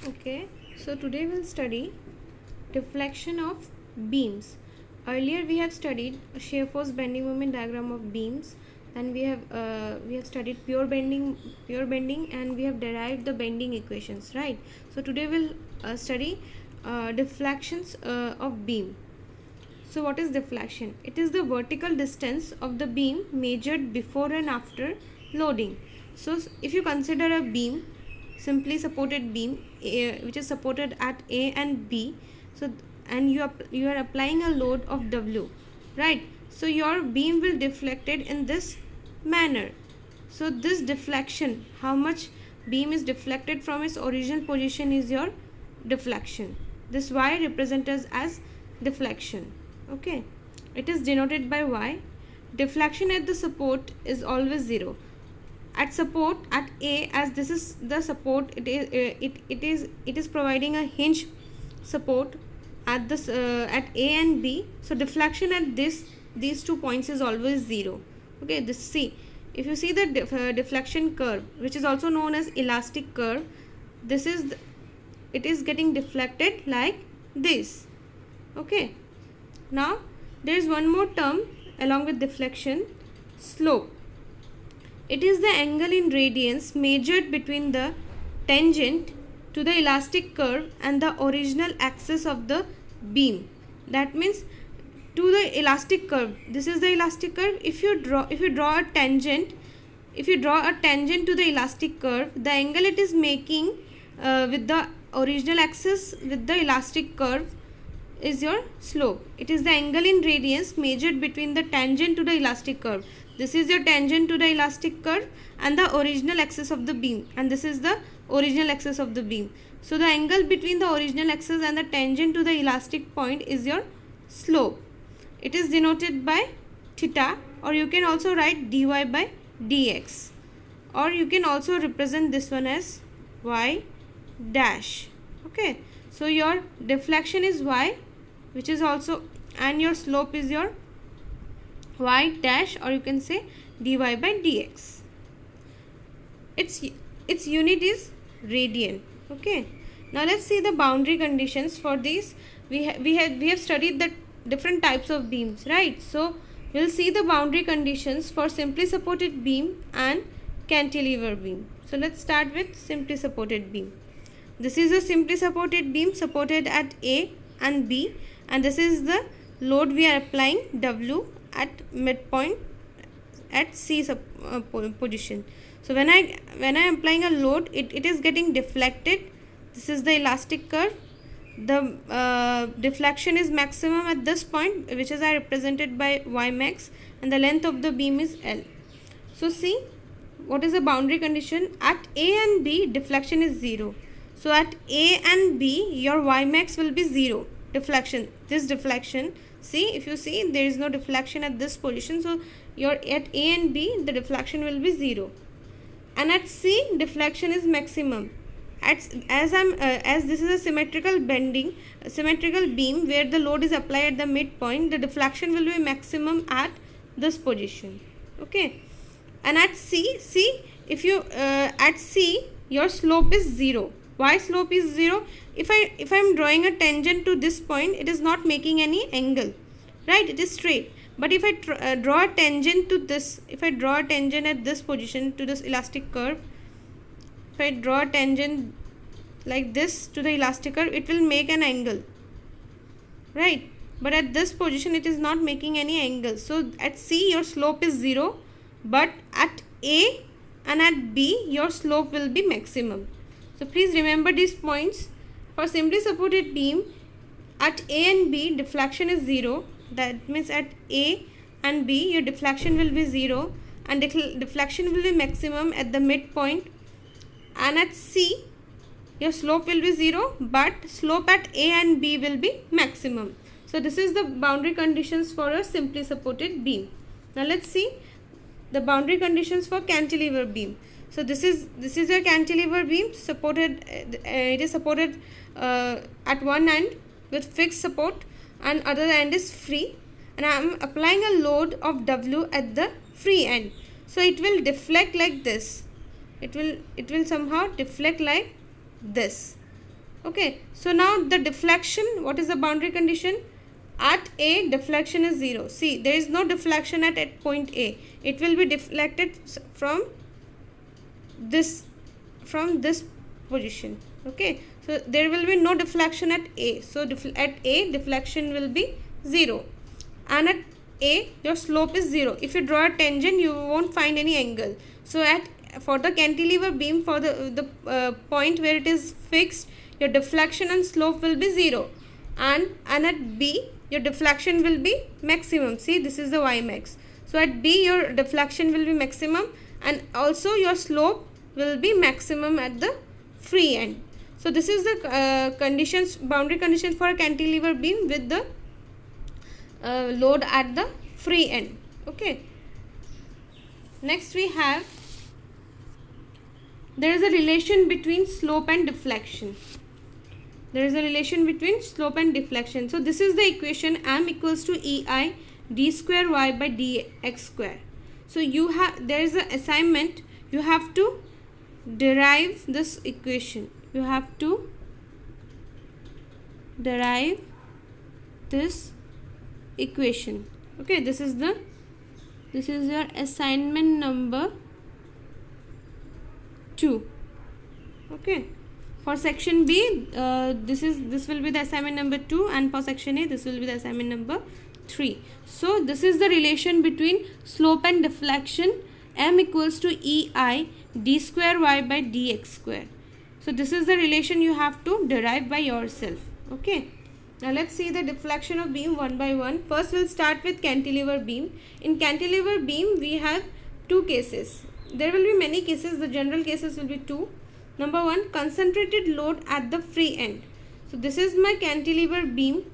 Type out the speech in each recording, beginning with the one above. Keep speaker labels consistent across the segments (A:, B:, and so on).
A: Okay, so today we'll study deflection of beams. Earlier we have studied a shear force bending moment diagram of beams, and we have studied pure bending, and we have derived the bending equations, right? So today we'll study deflections of beam. So what is deflection? It is the vertical distance of the beam measured before and after loading. So if you consider a beam, simply supported beam, which is supported at A and B, so and you are applying a load of W, right? So your beam will deflected in this manner. So this deflection, how much beam is deflected from its original position, is your deflection. This Y represented as deflection. Okay, it is denoted by Y. Deflection at the support is always 0. At support at A, as this is the support, it is providing a hinge support at this at A and B. So deflection at these 2 points is always 0. Okay, this see, if you see the deflection curve, which is also known as elastic curve, this is it is getting deflected like this. Okay, now there is one more term along with deflection: slope. It is the angle in radians measured between the tangent to the elastic curve and the original axis of the beam. That means to the elastic curve. This is the elastic curve. If you draw a tangent, to the elastic curve, the angle it is making with the original axis with the elastic curve is your slope. It is the angle in radians measured between the tangent to the elastic curve. This is your tangent to the elastic curve and the original axis of the beam, and this is the original axis of the beam. So the angle between the original axis and the tangent to the elastic point is your slope. It is denoted by theta, or you can also write dy by dx, or you can also represent this one as y dash. Okay, so your deflection is y, which is also, and your slope is your y dash, or you can say dy by dx. Its unit is radian. Okay, now let's see the boundary conditions for these. We have studied the different types of beams, right? So we'll see the boundary conditions for simply supported beam and cantilever beam. So let's start with simply supported beam. This is a simply supported beam supported at A and B, and this is the load we are applying, W, at midpoint at C position. So when I am applying a load, it is getting deflected. This is the elastic curve. The deflection is maximum at this point, which is represented by Y max, and the length of the beam is L. So see, what is the boundary condition? At A and B, deflection is 0. So at A and B, your Y max will be 0. Deflection, this deflection, see, if you see, there is no deflection at this position, so your at A and B, the deflection will be 0. And at C, deflection is maximum. As this is a symmetrical beam where the load is applied at the midpoint, the deflection will be maximum at this position. Okay, and at C, if you at C, your slope is 0. Why slope is 0? If I am drawing a tangent to this point, it is not making any angle, right? It is straight. But if I draw a tangent to this, if I draw a tangent at this position to this elastic curve, if I draw a tangent like this to the elastic curve, it will make an angle, right? But at this position, it is not making any angle. So at C, your slope is 0, but at A and at B, your slope will be maximum. So please remember these points. For simply supported beam, at A and B, deflection is 0. That means at A and B, your deflection will be 0, and deflection will be maximum at the midpoint. And at C, your slope will be 0, but slope at A and B will be maximum. So this is the boundary conditions for a simply supported beam. Now let's see the boundary conditions for cantilever beam. So this is a cantilever beam supported. It is supported at one end with fixed support, and other end is free, and I am applying a load of W at the free end. So it will deflect like this. It will somehow deflect like this. Okay, so now the deflection, what is the boundary condition? At A, deflection is 0. See, there is no deflection at point A. It will be deflected from this position. Okay, so there will be no deflection at A. So at A, deflection will be 0, and at A your slope is 0. If you draw a tangent, you won't find any angle. So for the cantilever beam, for the point where it is fixed, your deflection and slope will be 0, and at B your deflection will be maximum. See, this is the y max. So at B your deflection will be maximum, and also your slope will be maximum at the free end. So this is the boundary conditions for a cantilever beam with the load at the free end. Okay, next we have, there is a relation between slope and deflection. There is a relation between slope and deflection. So this is the equation, m equals to ei d square y by dx square. So there is an assignment, you have to derive this equation. You have to derive this equation. Okay, this is your assignment number 2. Okay, for section B, this will be the assignment number 2, and for section A, this will be the assignment number 3. So this is the relation between slope and deflection, m equals to ei d square y by dx square. So this is the relation you have to derive by yourself. Okay, now let's see the deflection of beam one by one. First we'll start with cantilever beam. In cantilever beam we have 2 cases. There will be many cases, the general cases will be 2. Number 1, concentrated load at the free end. So this is my cantilever beam.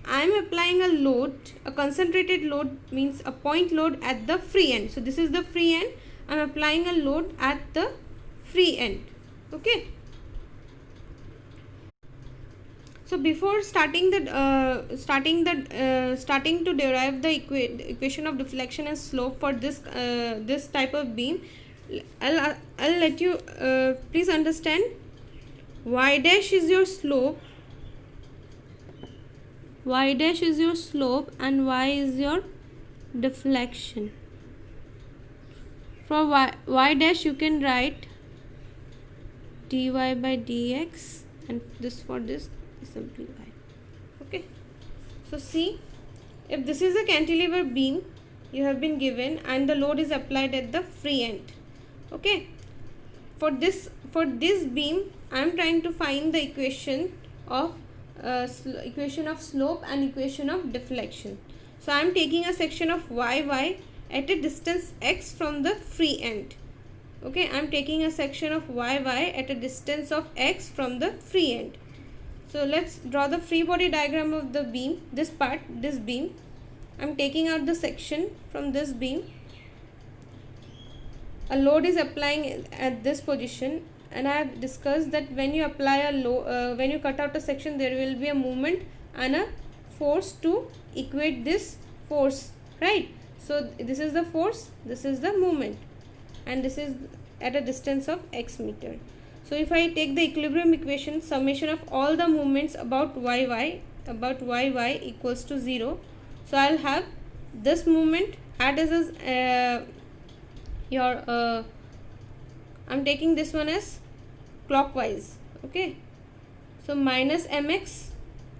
A: I am applying a load, a concentrated load means a point load at the free end. So this is the free end. I am applying a load at the free end. Okay. So before starting to derive the equation of deflection and slope for this type of beam, I'll let you please understand. Y dash is your slope. Y dash is your slope and y is your deflection. For y dash you can write dy by dx, and this for this is simply y. Okay, so see, if this is a cantilever beam you have been given and the load is applied at the free end. Okay, for this beam I am trying to find the equation of slope and equation of deflection. So I am taking a section of y at a distance x from the free end. Okay, I am taking a section of y at a distance of x from the free end. So let's draw the free body diagram of the beam. This beam, I am taking out the section from this beam. A load is applying at this position, and I have discussed that when you apply a load, when you cut out a section, there will be a movement and a force to equate this force, right? So this is the force, this is the movement, and this is at a distance of x meter. So if I take the equilibrium equation, summation of all the movements about y equals to 0. So I'll have this movement add as I'm taking this one as clockwise. Okay, so minus mx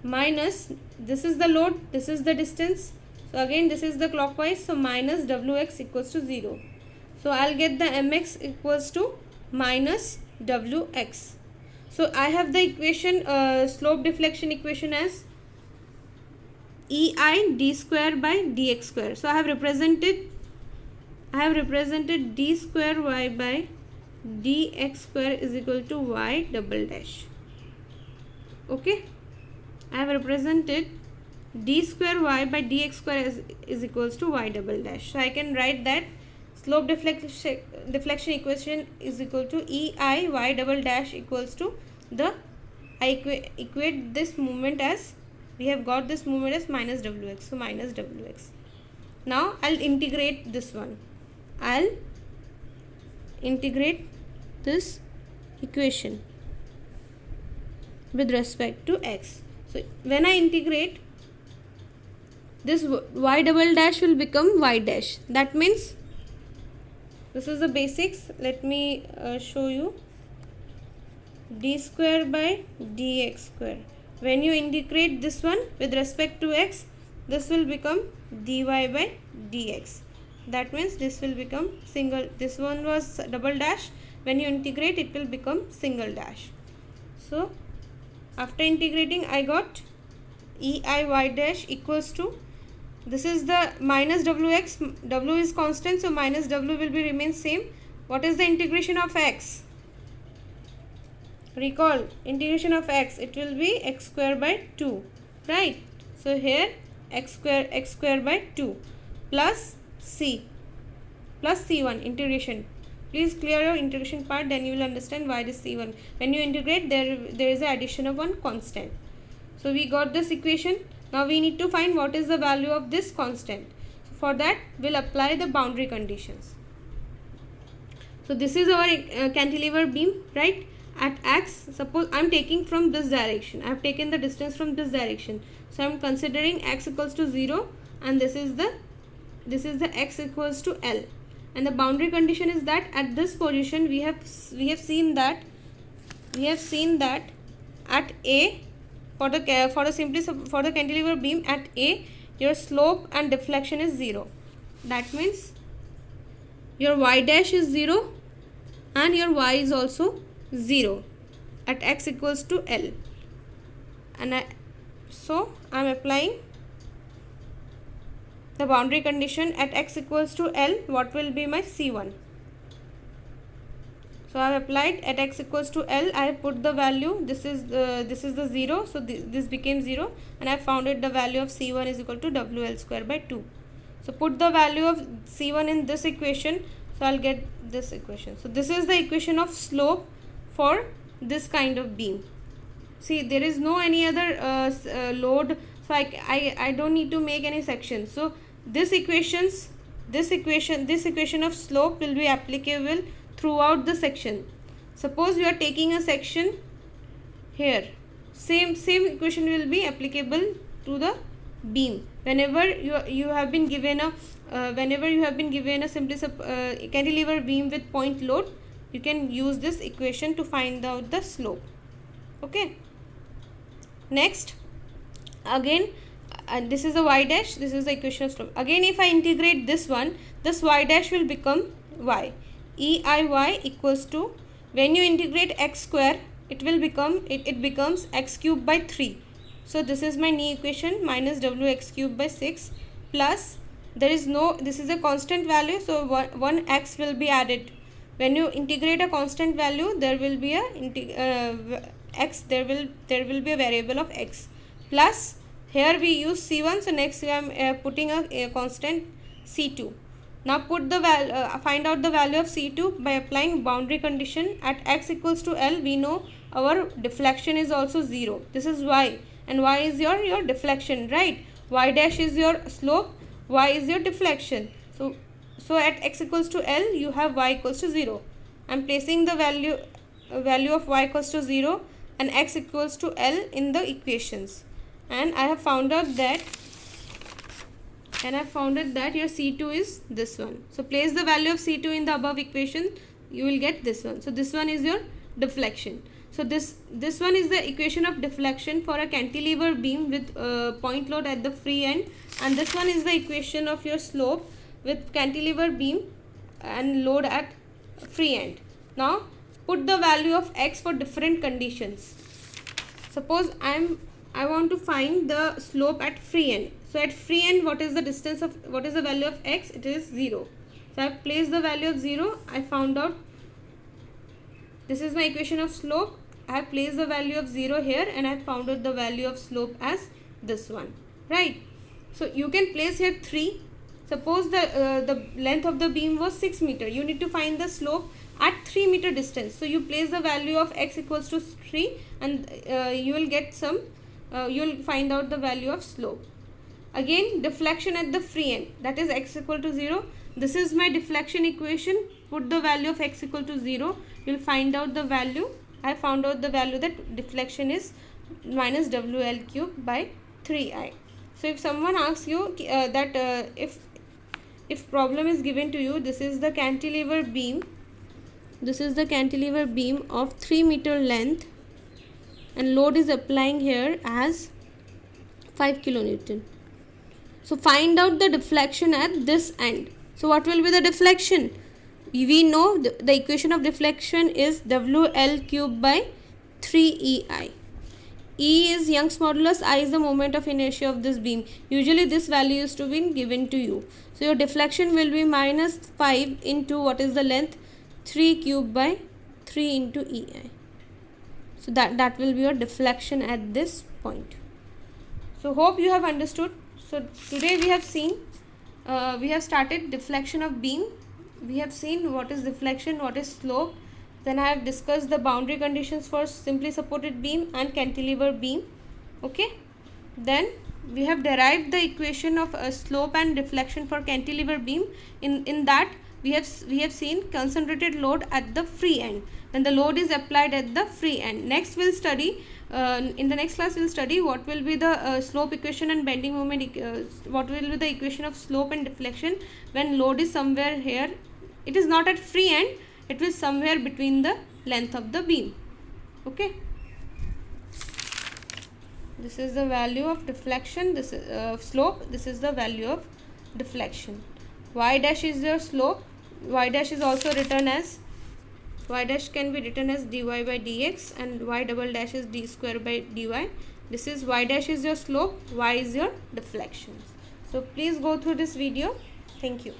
A: minus, this is the load, this is the distance, so again this is the clockwise, so minus wx equals to 0. So I'll get the mx equals to minus wx. So I have the equation, slope deflection equation as ei d square by dx square. So I have represented d square y by dx square is equal to y double dash. Okay, I have represented d square y by dx square is equals to y double dash. So I can write that slope deflection equation is equal to ei y double dash equals to I equate this movement as, we have got this movement as minus wx, so minus wx. Now I'll integrate this one. I'll integrate this equation. with respect to x. So when I integrate, this y double dash will become y dash. That means this is the basics. Let me show you. D square by dx square. When you integrate this one with respect to x, this will become dy by dx. That means this will become single. This one was double dash. When you integrate, it will become single dash. So after integrating, I got ei y dash equals to, this is the minus wx. W is constant, so minus w will be remain same. What is the integration of x? Recall, integration of x, it will be x square by 2, right? So here x square by 2 plus c plus c1 integration. Please clear your integration part, then you will understand why this c1. When you integrate, there is an addition of one constant. So we got this equation. Now we need to find what is the value of this constant. So for that, we'll apply the boundary conditions. So this is our cantilever beam, right? At x, suppose I am taking from this direction. I have taken the distance from this direction. So I am considering x equals to 0, and this is the x equals to L. And the boundary condition is that at this position we have seen that at A, for the cantilever beam at A, your slope and deflection is 0. That means your y dash is 0 and your y is also 0 at x equals to L. And so I am applying the boundary condition at x equals to L. What will be my C1? So I have applied at x equals to L. I have put the value. This is the 0. So this became 0, and I have found the value of C1 is equal to WL square by 2. So put the value of C1 in this equation. So I'll get this equation. So this is the equation of slope for this kind of beam. See, there is no any other load, so I don't need to make any section. So this equation of slope will be applicable throughout the section. Suppose you are taking a section here, same equation will be applicable to the beam. Whenever you have been given a simply cantilever beam with point load, you can use this equation to find out the slope. Okay. Next, again, this is a y dash. This is the equation of slope. Again, if I integrate this one, this y dash will become y. Eiy equals to, when you integrate x square, it will become it becomes x cube by 3. So this is my new equation, minus wx cube by 6 plus, this is a constant value, so one x will be added. When you integrate a constant value, there will be a x, there will be a variable of x, plus here we use C1, so next I am putting a constant C2. Now put the find out the value of C2 by applying boundary condition. At x equals to L, we know our deflection is also 0. This is y, and y is your deflection, right? Y dash is your slope, y is your deflection. So at x equals to L, you have y equals to 0. I am placing the value of y equals to 0 and x equals to L in the equations, and I have found out that your C2 is this one. So place the value of C2 in the above equation, you will get this one. So this one is your deflection. So this one is the equation of deflection for a cantilever beam with point load at the free end, and this one is the equation of your slope with cantilever beam and load at free end. Now put the value of x for different conditions. Suppose I want to find the slope at free end. So at free end, what is the value of x? It is 0. So I have placed the value of 0. I found out, this is my equation of slope. I have placed the value of 0 here, and I have found out the value of slope as this one, right? So you can place here 3. Suppose the length of the beam was 6 meter. You need to find the slope at 3 meter distance. So you place the value of x equals to 3, and you will get you will find out the value of slope. Again, deflection at the free end, that is x equal to 0. This is my deflection equation. Put the value of x equal to 0. You will find out the value I found out the value that deflection is minus WL cube by 3I. So if someone asks you if problem is given to you, this is the cantilever beam. This is the cantilever beam of 3 meter length, and load is applying here as 5 kilonewton. So find out the deflection at this end. So what will be the deflection? We know the equation of deflection is WL cube by 3EI. E is Young's modulus, I is the moment of inertia of this beam. Usually this value is to be given to you. So your deflection will be minus 5 into what is the length? 3 cube by 3 into EI. So that will be your deflection at this point. So hope you have understood. So today we have seen, we have started deflection of beam. We have seen what is deflection, what is slope. Then I have discussed the boundary conditions for simply supported beam and cantilever beam. Okay. Then we have derived the equation of slope and deflection for cantilever beam. In that we have seen concentrated load at the free end, when the load is applied at the free end. Next we'll study, in the next class we'll study what will be the slope equation and bending moment, what will be the equation of slope and deflection when load is somewhere here. It is not at free end, it will somewhere between the length of the beam. Okay. This is the value of deflection, this is slope, this is the value of deflection. Y dash is your slope. Y dash is also written as, y dash can be written as dy by dx, and y double dash is d square by dy. This is y dash is your slope, y is your deflection. So please go through this video. Thank you.